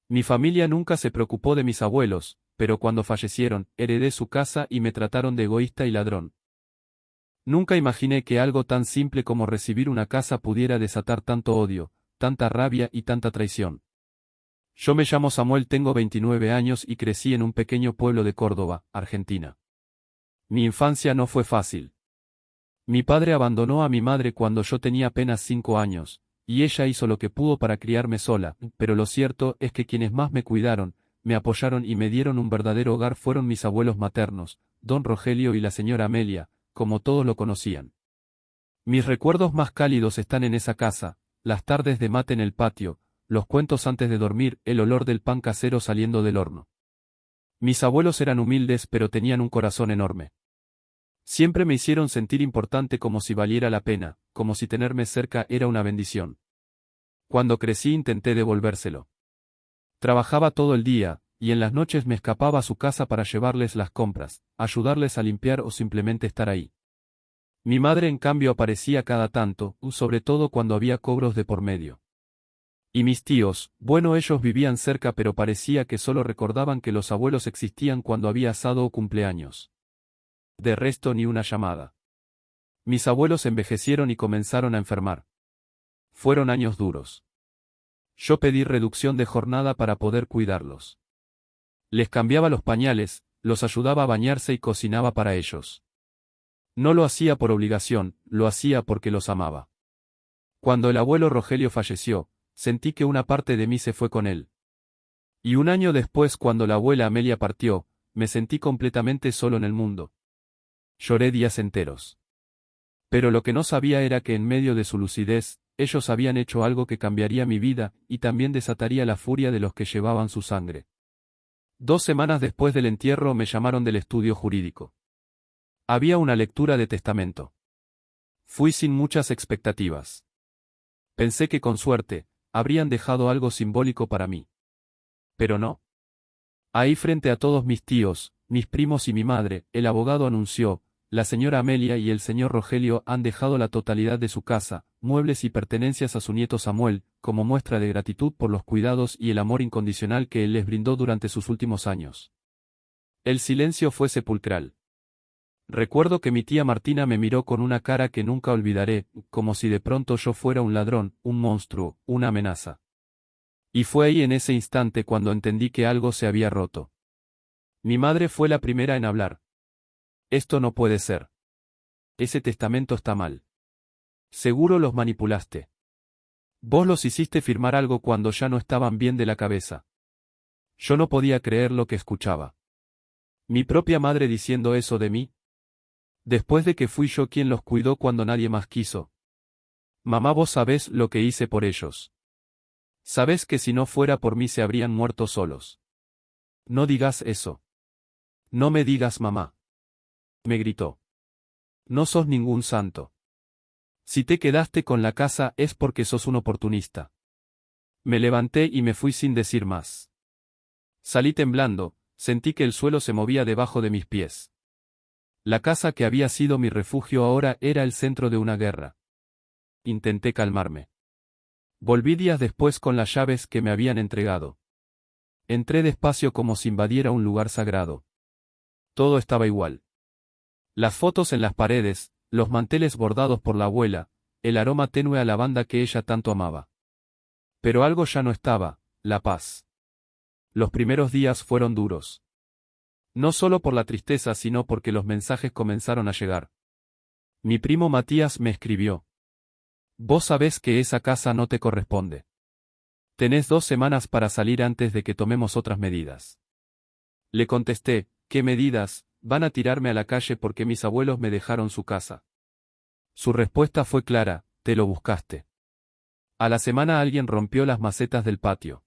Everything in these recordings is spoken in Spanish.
Mi familia nunca se preocupó de mis abuelos, pero cuando fallecieron, heredé su casa y me trataron de egoísta y ladrón. Nunca imaginé que algo tan simple como recibir una casa pudiera desatar tanto odio, tanta rabia y tanta traición. Yo me llamo Samuel, tengo 29 años y crecí en un pequeño pueblo de Córdoba, Argentina. Mi infancia no fue fácil. Mi padre abandonó a mi madre cuando yo tenía apenas 5 años, y ella hizo lo que pudo para criarme sola, pero lo cierto es que quienes más me cuidaron, me apoyaron y me dieron un verdadero hogar fueron mis abuelos maternos, don Rogelio y la señora Amelia, como todos lo conocían. Mis recuerdos más cálidos están en esa casa, las tardes de mate en el patio, los cuentos antes de dormir, el olor del pan casero saliendo del horno. Mis abuelos eran humildes pero tenían un corazón enorme. Siempre me hicieron sentir importante como si valiera la pena, como si tenerme cerca era una bendición. Cuando crecí intenté devolvérselo. Trabajaba todo el día, y en las noches me escapaba a su casa para llevarles las compras, ayudarles a limpiar o simplemente estar ahí. Mi madre en cambio aparecía cada tanto, sobre todo cuando había cobros de por medio. Y mis tíos, bueno, ellos vivían cerca pero parecía que solo recordaban que los abuelos existían cuando había asado o cumpleaños. De resto ni una llamada. Mis abuelos envejecieron y comenzaron a enfermar. Fueron años duros. Yo pedí reducción de jornada para poder cuidarlos. Les cambiaba los pañales, los ayudaba a bañarse y cocinaba para ellos. No lo hacía por obligación, lo hacía porque los amaba. Cuando el abuelo Rogelio falleció, sentí que una parte de mí se fue con él. Y un año después, cuando la abuela Amelia partió, me sentí completamente solo en el mundo. Lloré días enteros. Pero lo que no sabía era que en medio de su lucidez, ellos habían hecho algo que cambiaría mi vida, y también desataría la furia de los que llevaban su sangre. 2 semanas después del entierro me llamaron del estudio jurídico. Había una lectura de testamento. Fui sin muchas expectativas. Pensé que con suerte, habrían dejado algo simbólico para mí. Pero no. Ahí frente a todos mis tíos, mis primos y mi madre, el abogado anunció, la señora Amelia y el señor Rogelio han dejado la totalidad de su casa, muebles y pertenencias a su nieto Samuel, como muestra de gratitud por los cuidados y el amor incondicional que él les brindó durante sus últimos años. El silencio fue sepulcral. Recuerdo que mi tía Martina me miró con una cara que nunca olvidaré, como si de pronto yo fuera un ladrón, un monstruo, una amenaza. Y fue ahí en ese instante cuando entendí que algo se había roto. Mi madre fue la primera en hablar. Esto no puede ser. Ese testamento está mal. Seguro los manipulaste. Vos los hiciste firmar algo cuando ya no estaban bien de la cabeza. Yo no podía creer lo que escuchaba. Mi propia madre diciendo eso de mí. Después de que fui yo quien los cuidó cuando nadie más quiso. Mamá, vos sabés lo que hice por ellos. Sabés que si no fuera por mí se habrían muerto solos. No digas eso. No me digas mamá. Me gritó. No sos ningún santo. Si te quedaste con la casa es porque sos un oportunista. Me levanté y me fui sin decir más. Salí temblando, sentí que el suelo se movía debajo de mis pies. La casa que había sido mi refugio ahora era el centro de una guerra. Intenté calmarme. Volví días después con las llaves que me habían entregado. Entré despacio como si invadiera un lugar sagrado. Todo estaba igual. Las fotos en las paredes, los manteles bordados por la abuela, el aroma tenue a lavanda que ella tanto amaba. Pero algo ya no estaba, la paz. Los primeros días fueron duros. No solo por la tristeza sino porque los mensajes comenzaron a llegar. Mi primo Matías me escribió. Vos sabés que esa casa no te corresponde. Tenés 2 semanas para salir antes de que tomemos otras medidas. Le contesté, ¿qué medidas? Van a tirarme a la calle porque mis abuelos me dejaron su casa. Su respuesta fue clara, te lo buscaste. A la semana alguien rompió las macetas del patio.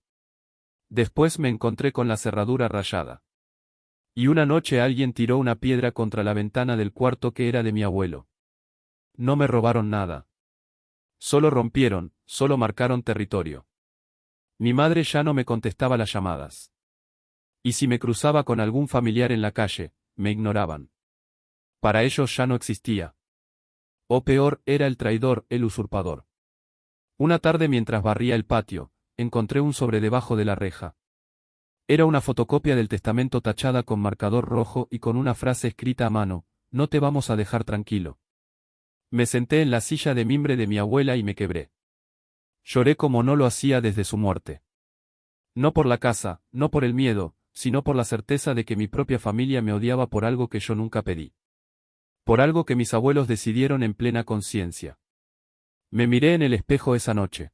Después me encontré con la cerradura rayada. Y una noche alguien tiró una piedra contra la ventana del cuarto que era de mi abuelo. No me robaron nada. Solo rompieron, solo marcaron territorio. Mi madre ya no me contestaba las llamadas. Y si me cruzaba con algún familiar en la calle, me ignoraban. Para ellos ya no existía. O peor, era el traidor, el usurpador. Una tarde mientras barría el patio, encontré un sobre debajo de la reja. Era una fotocopia del testamento tachada con marcador rojo y con una frase escrita a mano: no te vamos a dejar tranquilo. Me senté en la silla de mimbre de mi abuela y me quebré. Lloré como no lo hacía desde su muerte. No por la casa, no por el miedo, sino por la certeza de que mi propia familia me odiaba por algo que yo nunca pedí. Por algo que mis abuelos decidieron en plena conciencia. Me miré en el espejo esa noche.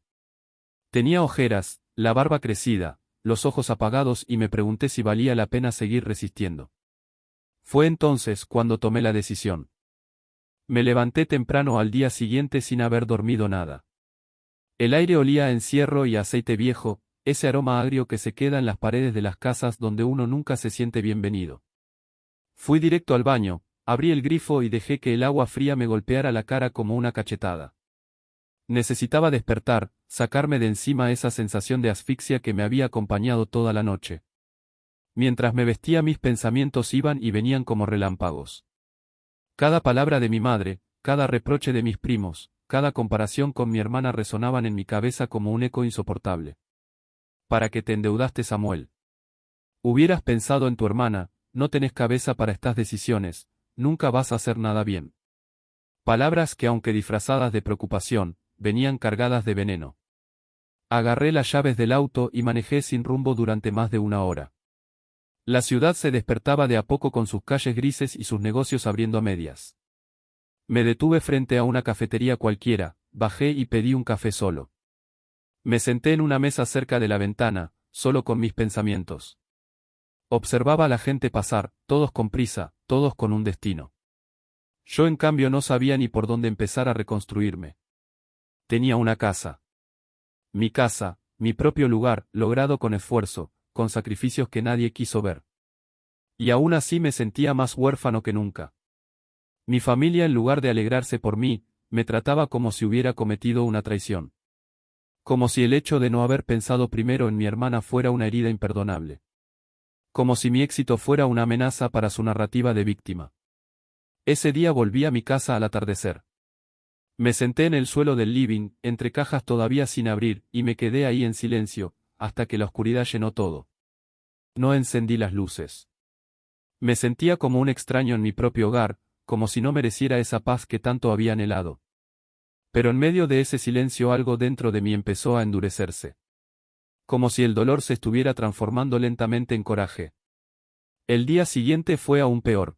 Tenía ojeras, la barba crecida, los ojos apagados y me pregunté si valía la pena seguir resistiendo. Fue entonces cuando tomé la decisión. Me levanté temprano al día siguiente sin haber dormido nada. El aire olía a encierro y a aceite viejo, ese aroma agrio que se queda en las paredes de las casas donde uno nunca se siente bienvenido. Fui directo al baño, abrí el grifo y dejé que el agua fría me golpeara la cara como una cachetada. Necesitaba despertar, sacarme de encima esa sensación de asfixia que me había acompañado toda la noche. Mientras me vestía mis pensamientos iban y venían como relámpagos. Cada palabra de mi madre, cada reproche de mis primos, cada comparación con mi hermana resonaban en mi cabeza como un eco insoportable. ¿Para qué te endeudaste, Samuel? Hubieras pensado en tu hermana, no tenés cabeza para estas decisiones, nunca vas a hacer nada bien. Palabras que, aunque disfrazadas de preocupación, venían cargadas de veneno. Agarré las llaves del auto y manejé sin rumbo durante más de una hora. La ciudad se despertaba de a poco con sus calles grises y sus negocios abriendo a medias. Me detuve frente a una cafetería cualquiera, bajé y pedí un café solo. Me senté en una mesa cerca de la ventana, solo con mis pensamientos. Observaba a la gente pasar, todos con prisa, todos con un destino. Yo en cambio no sabía ni por dónde empezar a reconstruirme. Tenía una casa. Mi casa, mi propio lugar, logrado con esfuerzo, con sacrificios que nadie quiso ver. Y aún así me sentía más huérfano que nunca. Mi familia, en lugar de alegrarse por mí, me trataba como si hubiera cometido una traición. Como si el hecho de no haber pensado primero en mi hermana fuera una herida imperdonable. Como si mi éxito fuera una amenaza para su narrativa de víctima. Ese día volví a mi casa al atardecer. Me senté en el suelo del living, entre cajas todavía sin abrir, y me quedé ahí en silencio, hasta que la oscuridad llenó todo. No encendí las luces. Me sentía como un extraño en mi propio hogar, como si no mereciera esa paz que tanto había anhelado. Pero en medio de ese silencio algo dentro de mí empezó a endurecerse. Como si el dolor se estuviera transformando lentamente en coraje. El día siguiente fue aún peor.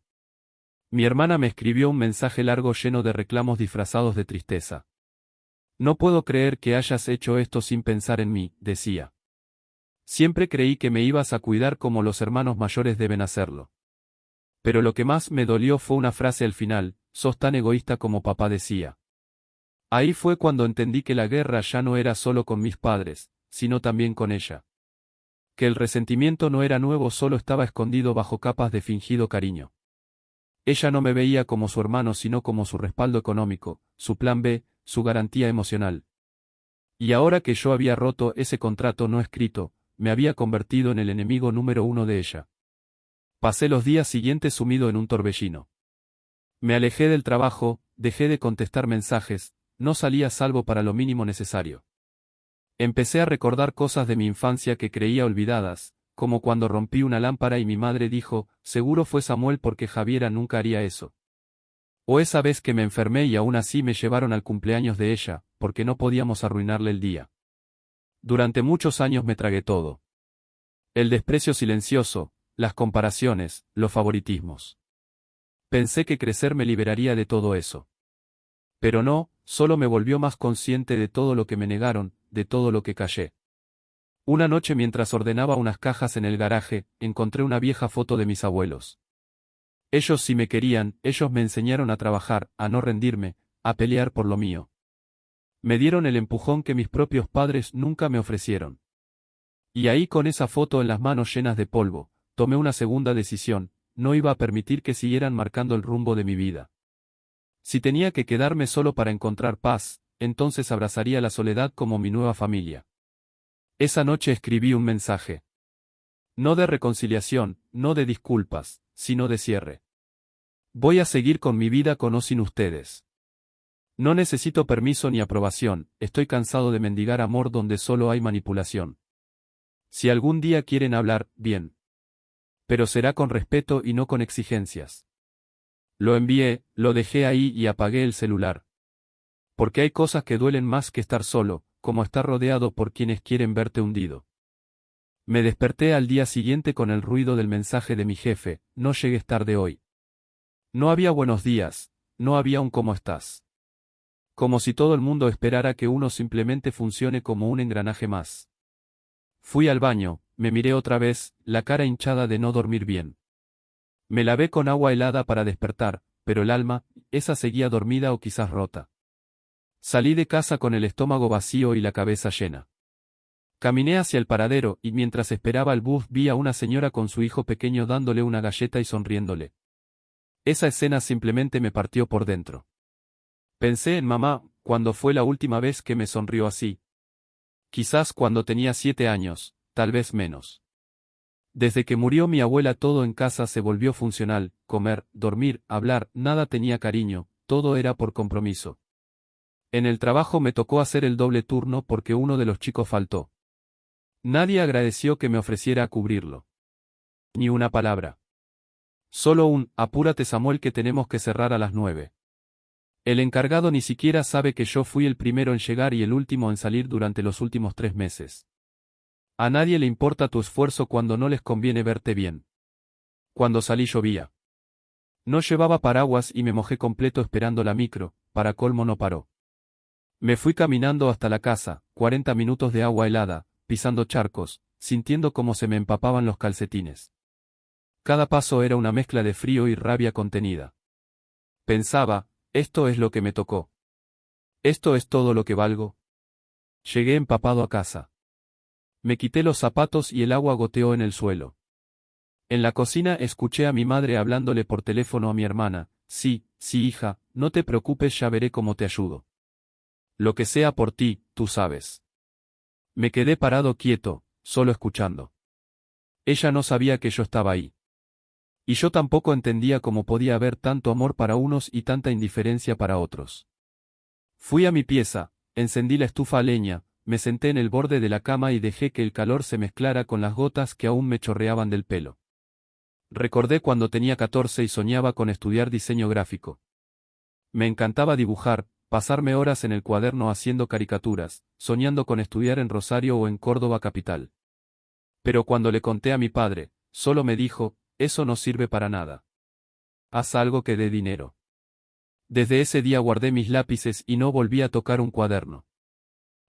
Mi hermana me escribió un mensaje largo lleno de reclamos disfrazados de tristeza. No puedo creer que hayas hecho esto sin pensar en mí, decía. Siempre creí que me ibas a cuidar como los hermanos mayores deben hacerlo. Pero lo que más me dolió fue una frase al final: sos tan egoísta como papá decía. Ahí fue cuando entendí que la guerra ya no era solo con mis padres, sino también con ella. Que el resentimiento no era nuevo, solo estaba escondido bajo capas de fingido cariño. Ella no me veía como su hermano sino como su respaldo económico, su plan B, su garantía emocional. Y ahora que yo había roto ese contrato no escrito, me había convertido en el enemigo número uno de ella. Pasé los días siguientes sumido en un torbellino. Me alejé del trabajo, dejé de contestar mensajes, no salía salvo para lo mínimo necesario. Empecé a recordar cosas de mi infancia que creía olvidadas, como cuando rompí una lámpara y mi madre dijo: seguro fue Samuel porque Javiera nunca haría eso. O esa vez que me enfermé y aún así me llevaron al cumpleaños de ella, porque no podíamos arruinarle el día. Durante muchos años me tragué todo. El desprecio silencioso, las comparaciones, los favoritismos. Pensé que crecer me liberaría de todo eso. Pero no, solo me volvió más consciente de todo lo que me negaron, de todo lo que callé. Una noche mientras ordenaba unas cajas en el garaje, encontré una vieja foto de mis abuelos. Ellos sí me querían, ellos me enseñaron a trabajar, a no rendirme, a pelear por lo mío. Me dieron el empujón que mis propios padres nunca me ofrecieron. Y ahí, con esa foto en las manos llenas de polvo, tomé una segunda decisión: no iba a permitir que siguieran marcando el rumbo de mi vida. Si tenía que quedarme solo para encontrar paz, entonces abrazaría la soledad como mi nueva familia. Esa noche escribí un mensaje. No de reconciliación, no de disculpas, sino de cierre. Voy a seguir con mi vida con o sin ustedes. No necesito permiso ni aprobación, estoy cansado de mendigar amor donde solo hay manipulación. Si algún día quieren hablar, bien. Pero será con respeto y no con exigencias. Lo envié, lo dejé ahí y apagué el celular. Porque hay cosas que duelen más que estar solo, como estar rodeado por quienes quieren verte hundido. Me desperté al día siguiente con el ruido del mensaje de mi jefe: no llegues tarde hoy. No había buenos días, no había un cómo estás. Como si todo el mundo esperara que uno simplemente funcione como un engranaje más. Fui al baño, me miré otra vez, la cara hinchada de no dormir bien. Me lavé con agua helada para despertar, pero el alma, esa seguía dormida o quizás rota. Salí de casa con el estómago vacío y la cabeza llena. Caminé hacia el paradero y mientras esperaba el bus vi a una señora con su hijo pequeño dándole una galleta y sonriéndole. Esa escena simplemente me partió por dentro. Pensé en mamá, cuando fue la última vez que me sonrió así. Quizás cuando tenía 7 años, tal vez menos. Desde que murió mi abuela todo en casa se volvió funcional: comer, dormir, hablar, nada tenía cariño, todo era por compromiso. En el trabajo me tocó hacer el doble turno porque uno de los chicos faltó. Nadie agradeció que me ofreciera a cubrirlo. Ni una palabra. Solo un: apúrate Samuel que tenemos que cerrar a las 9. El encargado ni siquiera sabe que yo fui el primero en llegar y el último en salir durante los últimos 3 meses. A nadie le importa tu esfuerzo cuando no les conviene verte bien. Cuando salí llovía. No llevaba paraguas y me mojé completo esperando la micro, para colmo no paró. Me fui caminando hasta la casa, 40 minutos de agua helada, pisando charcos, sintiendo cómo se me empapaban los calcetines. Cada paso era una mezcla de frío y rabia contenida. Pensaba: esto es lo que me tocó. ¿Esto es todo lo que valgo? Llegué empapado a casa. Me quité los zapatos y el agua goteó en el suelo. En la cocina escuché a mi madre hablándole por teléfono a mi hermana: sí, sí hija, no te preocupes, ya veré cómo te ayudo. Lo que sea por ti, tú sabes. Me quedé parado quieto, solo escuchando. Ella no sabía que yo estaba ahí. Y yo tampoco entendía cómo podía haber tanto amor para unos y tanta indiferencia para otros. Fui a mi pieza, encendí la estufa a leña, me senté en el borde de la cama y dejé que el calor se mezclara con las gotas que aún me chorreaban del pelo. Recordé cuando tenía 14 y soñaba con estudiar diseño gráfico. Me encantaba dibujar, pasarme horas en el cuaderno haciendo caricaturas, soñando con estudiar en Rosario o en Córdoba capital. Pero cuando le conté a mi padre, solo me dijo: eso no sirve para nada. Haz algo que dé dinero. Desde ese día guardé mis lápices y no volví a tocar un cuaderno.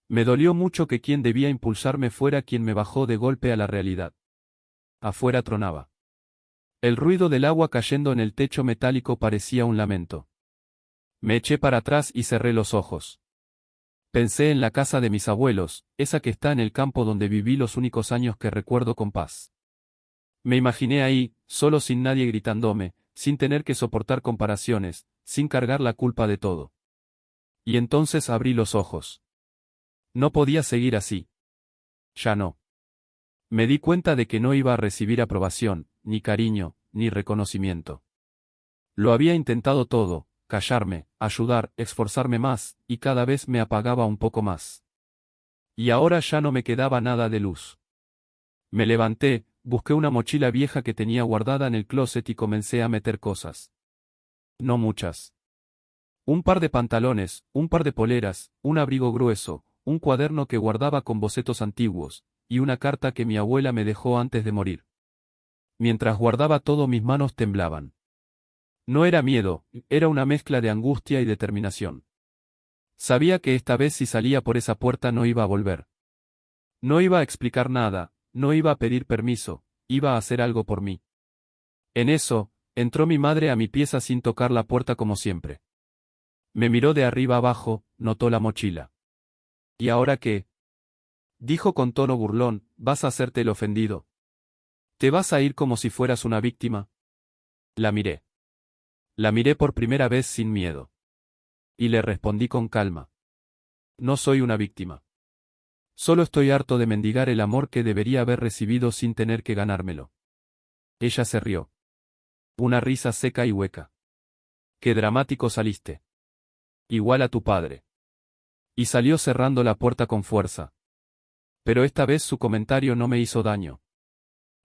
Me dolió mucho que quien debía impulsarme fuera quien me bajó de golpe a la realidad. Afuera tronaba. El ruido del agua cayendo en el techo metálico parecía un lamento. Me eché para atrás y cerré los ojos. Pensé en la casa de mis abuelos, esa que está en el campo donde viví los únicos años que recuerdo con paz. Me imaginé ahí, solo, sin nadie gritándome, sin tener que soportar comparaciones, sin cargar la culpa de todo. Y entonces abrí los ojos. No podía seguir así. Ya no. Me di cuenta de que no iba a recibir aprobación, ni cariño, ni reconocimiento. Lo había intentado todo: callarme, ayudar, esforzarme más, y cada vez me apagaba un poco más. Y ahora ya no me quedaba nada de luz. Me levanté, busqué una mochila vieja que tenía guardada en el closet y comencé a meter cosas. No muchas. Un par de pantalones, un par de poleras, un abrigo grueso, un cuaderno que guardaba con bocetos antiguos, y una carta que mi abuela me dejó antes de morir. Mientras guardaba todo mis manos temblaban. No era miedo, era una mezcla de angustia y determinación. Sabía que esta vez si salía por esa puerta no iba a volver. No iba a explicar nada, no iba a pedir permiso, iba a hacer algo por mí. En eso, entró mi madre a mi pieza sin tocar la puerta como siempre. Me miró de arriba abajo, notó la mochila. ¿Y ahora qué?, dijo con tono burlón. ¿Vas a hacerte el ofendido? ¿Te vas a ir como si fueras una víctima? La miré. La miré por primera vez sin miedo. Y le respondí con calma: no soy una víctima. Solo estoy harto de mendigar el amor que debería haber recibido sin tener que ganármelo. Ella se rió. Una risa seca y hueca. Qué dramático saliste. Igual a tu padre. Y salió cerrando la puerta con fuerza. Pero esta vez su comentario no me hizo daño.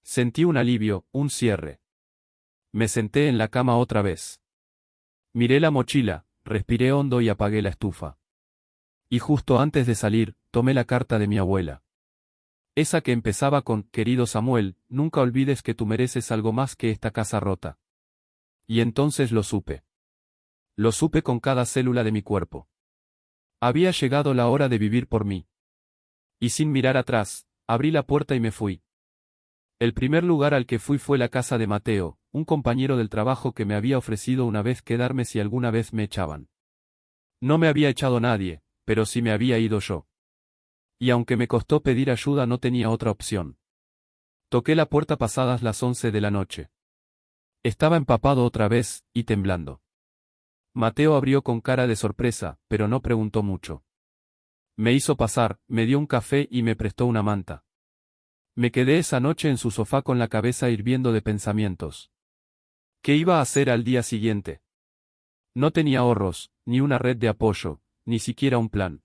Sentí un alivio, un cierre. Me senté en la cama otra vez. Miré la mochila, respiré hondo y apagué la estufa. Y justo antes de salir, tomé la carta de mi abuela. Esa que empezaba con: querido Samuel, nunca olvides que tú mereces algo más que esta casa rota. Y entonces lo supe. Lo supe con cada célula de mi cuerpo. Había llegado la hora de vivir por mí. Y sin mirar atrás, abrí la puerta y me fui. El primer lugar al que fui fue la casa de Mateo, un compañero del trabajo que me había ofrecido una vez quedarme si alguna vez me echaban. No me había echado nadie, pero sí me había ido yo. Y aunque me costó pedir ayuda, no tenía otra opción. Toqué la puerta pasadas las 11 de la noche. Estaba empapado otra vez, y temblando. Mateo abrió con cara de sorpresa, pero no preguntó mucho. Me hizo pasar, me dio un café y me prestó una manta. Me quedé esa noche en su sofá con la cabeza hirviendo de pensamientos. ¿Qué iba a hacer al día siguiente? No tenía ahorros, ni una red de apoyo, ni siquiera un plan.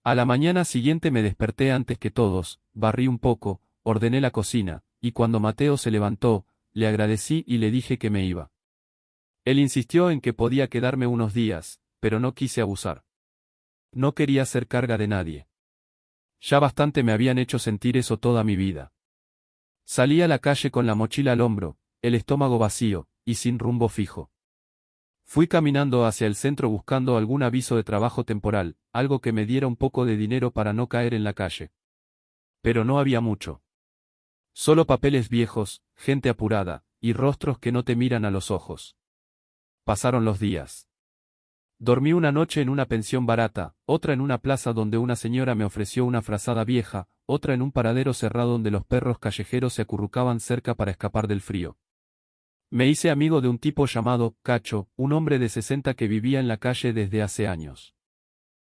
A la mañana siguiente me desperté antes que todos, barrí un poco, ordené la cocina, y cuando Mateo se levantó, le agradecí y le dije que me iba. Él insistió en que podía quedarme unos días, pero no quise abusar. No quería ser carga de nadie. Ya bastante me habían hecho sentir eso toda mi vida. Salí a la calle con la mochila al hombro, el estómago vacío, y sin rumbo fijo. Fui caminando hacia el centro buscando algún aviso de trabajo temporal, algo que me diera un poco de dinero para no caer en la calle. Pero no había mucho. Solo papeles viejos, gente apurada, y rostros que no te miran a los ojos. Pasaron los días. Dormí una noche en una pensión barata, otra en una plaza donde una señora me ofreció una frazada vieja, otra en un paradero cerrado donde los perros callejeros se acurrucaban cerca para escapar del frío. Me hice amigo de un tipo llamado Cacho, un hombre de 60 que vivía en la calle desde hace años.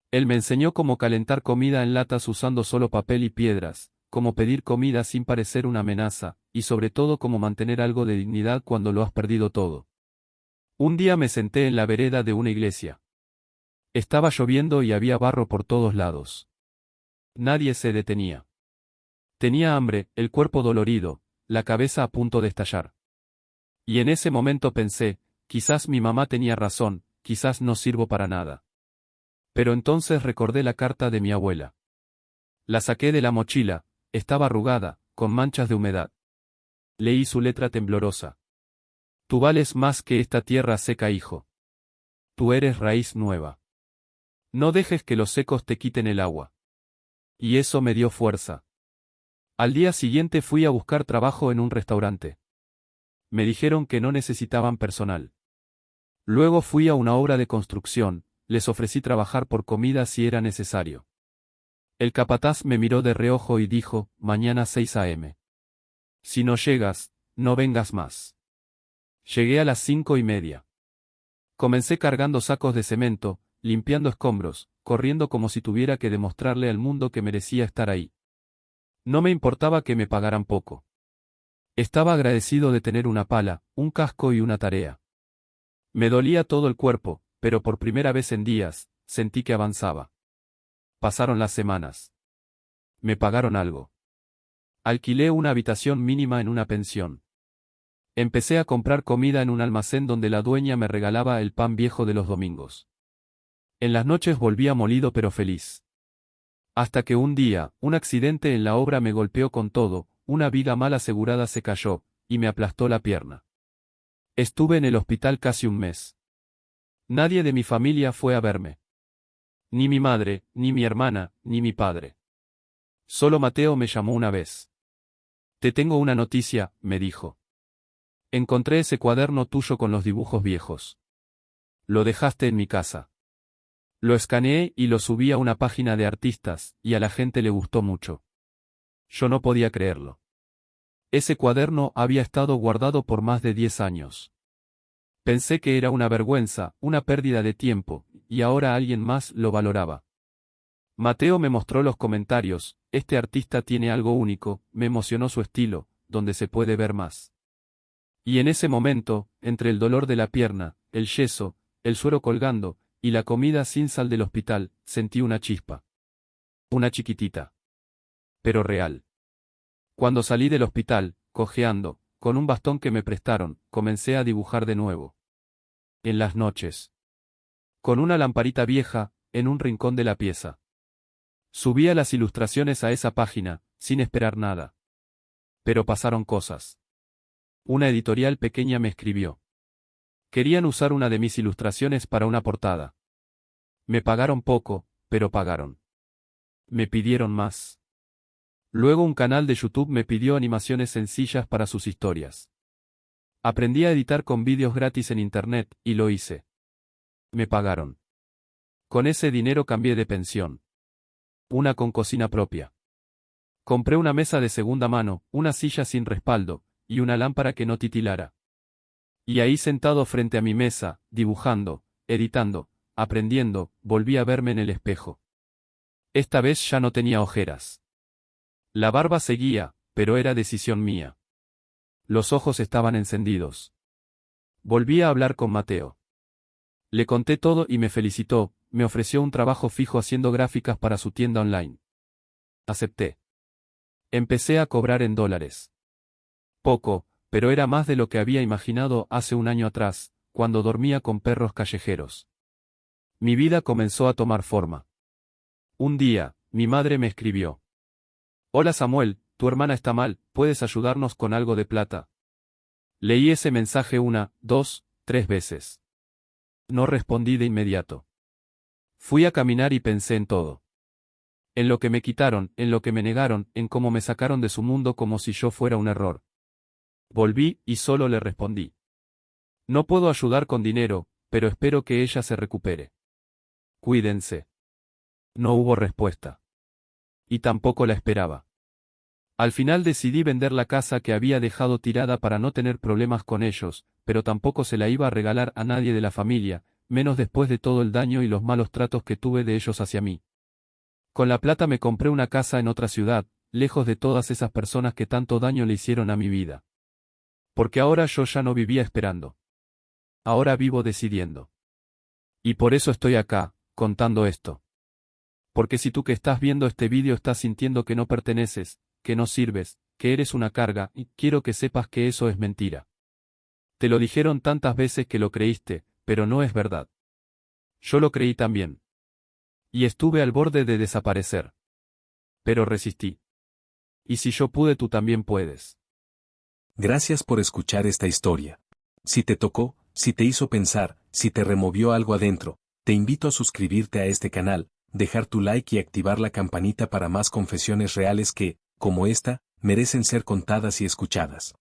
Él me enseñó cómo calentar comida en latas usando solo papel y piedras, cómo pedir comida sin parecer una amenaza, y sobre todo cómo mantener algo de dignidad cuando lo has perdido todo. Un día me senté en la vereda de una iglesia. Estaba lloviendo y había barro por todos lados. Nadie se detenía. Tenía hambre, el cuerpo dolorido, la cabeza a punto de estallar. Y en ese momento pensé, quizás mi mamá tenía razón, quizás no sirvo para nada. Pero entonces recordé la carta de mi abuela. La saqué de la mochila, estaba arrugada, con manchas de humedad. Leí su letra temblorosa. Tú vales más que esta tierra seca, hijo. Tú eres raíz nueva. No dejes que los secos te quiten el agua. Y eso me dio fuerza. Al día siguiente fui a buscar trabajo en un restaurante. Me dijeron que no necesitaban personal. Luego fui a una obra de construcción, les ofrecí trabajar por comida si era necesario. El capataz me miró de reojo y dijo: mañana 6 a.m. Si no llegas, no vengas más. Llegué a las 5:30. Comencé cargando sacos de cemento, limpiando escombros, corriendo como si tuviera que demostrarle al mundo que merecía estar ahí. No me importaba que me pagaran poco. Estaba agradecido de tener una pala, un casco y una tarea. Me dolía todo el cuerpo, pero por primera vez en días, sentí que avanzaba. Pasaron las semanas. Me pagaron algo. Alquilé una habitación mínima en una pensión. Empecé a comprar comida en un almacén donde la dueña me regalaba el pan viejo de los domingos. En las noches volvía molido pero feliz. Hasta que un día, un accidente en la obra me golpeó con todo, una viga mal asegurada se cayó, y me aplastó la pierna. Estuve en el hospital casi un mes. Nadie de mi familia fue a verme. Ni mi madre, ni mi hermana, ni mi padre. Solo Mateo me llamó una vez. Te tengo una noticia, me dijo. Encontré ese cuaderno tuyo con los dibujos viejos. Lo dejaste en mi casa. Lo escaneé y lo subí a una página de artistas, y a la gente le gustó mucho. Yo no podía creerlo. Ese cuaderno había estado guardado por más de 10 años. Pensé que era una vergüenza, una pérdida de tiempo, y ahora alguien más lo valoraba. Mateo me mostró los comentarios: este artista tiene algo único, me emocionó su estilo, donde se puede ver más. Y en ese momento, entre el dolor de la pierna, el yeso, el suero colgando, y la comida sin sal del hospital, sentí una chispa. Una chiquitita. pero real. Cuando salí del hospital, cojeando, con un bastón que me prestaron, comencé a dibujar de nuevo. En las noches. Con una lamparita vieja, en un rincón de la pieza. Subía las ilustraciones a esa página, sin esperar nada. Pero pasaron cosas. Una editorial pequeña me escribió. Querían usar una de mis ilustraciones para una portada. Me pagaron poco, pero pagaron. Me pidieron más. Luego un canal de YouTube me pidió animaciones sencillas para sus historias. Aprendí a editar con vídeos gratis en internet, y lo hice. Me pagaron. Con ese dinero cambié de pensión. Una con cocina propia. Compré una mesa de segunda mano, una silla sin respaldo, y una lámpara que no titilara. Y ahí sentado frente a mi mesa, dibujando, editando, aprendiendo, volví a verme en el espejo. Esta vez ya no tenía ojeras. La barba seguía, pero era decisión mía. Los ojos estaban encendidos. Volví a hablar con Mateo. Le conté todo y me felicitó, me ofreció un trabajo fijo haciendo gráficas para su tienda online. Acepté. Empecé a cobrar en dólares. Poco, pero era más de lo que había imaginado hace un año atrás, cuando dormía con perros callejeros. Mi vida comenzó a tomar forma. Un día, mi madre me escribió. Hola Samuel, tu hermana está mal, ¿puedes ayudarnos con algo de plata? Leí ese mensaje 1, 2, 3 veces. No respondí de inmediato. Fui a caminar y pensé en todo. En lo que me quitaron, en lo que me negaron, en cómo me sacaron de su mundo como si yo fuera un error. Volví, y solo le respondí. No puedo ayudar con dinero, pero espero que ella se recupere. Cuídense. No hubo respuesta. Y tampoco la esperaba. Al final decidí vender la casa que había dejado tirada para no tener problemas con ellos, pero tampoco se la iba a regalar a nadie de la familia, menos después de todo el daño y los malos tratos que tuve de ellos hacia mí. Con la plata me compré una casa en otra ciudad, lejos de todas esas personas que tanto daño le hicieron a mi vida. Porque ahora yo ya no vivía esperando. Ahora vivo decidiendo. Y por eso estoy acá, contando esto. Porque si tú que estás viendo este vídeo estás sintiendo que no perteneces, que no sirves, que eres una carga, y quiero que sepas que eso es mentira. Te lo dijeron tantas veces que lo creíste, pero no es verdad. Yo lo creí también. Y estuve al borde de desaparecer. Pero resistí. Y si yo pude, tú también puedes. Gracias por escuchar esta historia. Si te tocó, si te hizo pensar, si te removió algo adentro, te invito a suscribirte a este canal, dejar tu like y activar la campanita para más confesiones reales que, como esta, merecen ser contadas y escuchadas.